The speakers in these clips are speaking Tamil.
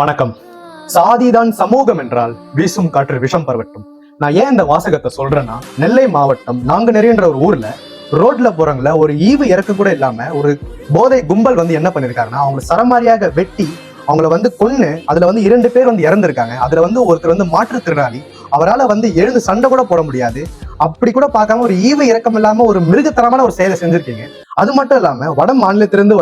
வணக்கம். சாதிதான் சமூகம் என்றால் வீசும் காற்று விஷம் பரவட்டும். நான் ஏன் இந்த வாசகத்தை சொல்றேன்னா, நெல்லை மாவட்டம் நாங்குநேரின்ற ஒரு ஊர்ல ரோட்ல போறவங்கள ஒரு ஈவு இறக்க கூட இல்லாம ஒரு போதை கும்பல் என்ன பண்ணிருக்காருன்னா, அவங்க சரமாரியாக வெட்டி அவங்கள கொன்னு அதுல 2 பேர் இறந்திருக்காங்க. அதுல ஒருத்தர் மாற்றுத்திறனாளி. அவரால் எழுந்து சண்டை கூட போட முடியாது. அப்படி கூட பார்க்காம ஒரு ஈவு இறக்கம் இல்லாம ஒரு மிருகத்தனமான ஒரு செயலை செஞ்சிருக்கீங்க. அது மட்டும் இல்லாம வட மாநிலத்திலிருந்து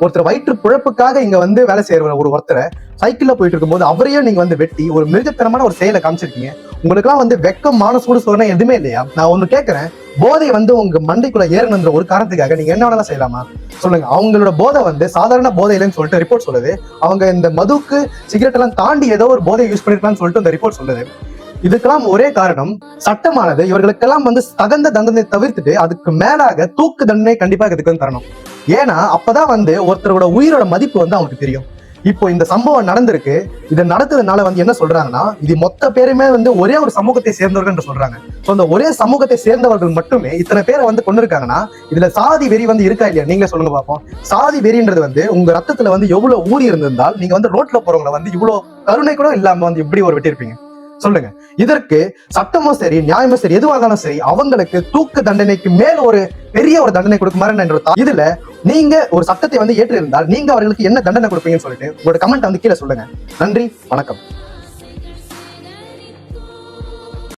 ஒருத்தர் வயிற்று பிழப்புக்காக இங்க வேலை செய்யற ஒருத்தரை சைக்கிள்ல போயிட்டு இருக்கும்போது அவரையும் நீங்க வெட்டி ஒரு மிருகத்தனமான ஒரு செயலை காமிச்சிருக்கீங்க. உங்களுக்குலாம் வெக்கம் மான சூடு சோதனை எதுவுமே இல்லையா? நான் ஒண்ணு கேட்கிறேன், போதை உங்க மண்டைக்குள்ள ஏறணுன்ற ஒரு காரணத்துக்காக நீங்க என்ன வேணாலும் செய்யலாமா? சொல்லுங்க. அவங்களோட போதை சாதாரண போதை இல்லைன்னு சொல்லிட்டு ரிப்போர்ட் சொல்லுது. அவங்க இந்த மதுக்கு சிகரெட் எல்லாம் தாண்டி ஏதோ ஒரு போதை யூஸ் பண்ணிருக்கான்னு சொல்லிட்டு இந்த ரிப்போர்ட் சொல்லுது. இதுக்கெல்லாம் ஒரே காரணம், சட்டமானது இவர்களுக்கெல்லாம் தகுந்த தண்டனை தவிர்த்துட்டு அதுக்கு மேலாக தூக்கு தண்டனை கண்டிப்பா இதுக்கு தரணும். ஏன்னா அப்பதான் ஒருத்தரோட உயிரோட மதிப்பு அவங்களுக்கு தெரியும். இப்போ இந்த சம்பவம் நடந்திருக்கு. இதை நடத்ததுனால என்ன சொல்றாங்கன்னா, இது மொத்த பேருமே ஒரே ஒரு சமூகத்தை சேர்ந்தவர்கள் என்று சொல்றாங்க. சோ அந்த ஒரே சமூகத்தை சேர்ந்தவர்கள் மட்டுமே இத்தனை பேரை கொண்டு இருக்காங்கன்னா, இதுல சாதி வெறி இருக்கா இல்லையா? நீங்களே சொல்லுங்க பார்ப்போம். சாதி வெறின்றது உங்க ரத்தத்துல எவ்வளவு ஊறி இருந்திருந்தால் நீங்க ரோட்ல போறவங்களை இவ்வளவு கருணை கூட இல்லாம எப்படி ஒரு வெட்டியிருப்பீங்க? சொல்லுங்க. இதற்கு சட்டமும் சரி, நியாயமும் சரி, எதுவாக இருந்தாலும் சரி, அவங்களுக்கு தூக்கு தண்டனைக்கு மேல் ஒரு பெரிய ஒரு தண்டனை கொடுக்குமாறு. இதுல நீங்க ஒரு சட்டத்தை ஏற்று இருந்தால் நீங்க அவர்களுக்கு என்ன தண்டனை கொடுப்பீங்கன்னு சொல்லிட்டு உங்களோட கமெண்ட் கீழே சொல்லுங்க. நன்றி, வணக்கம்.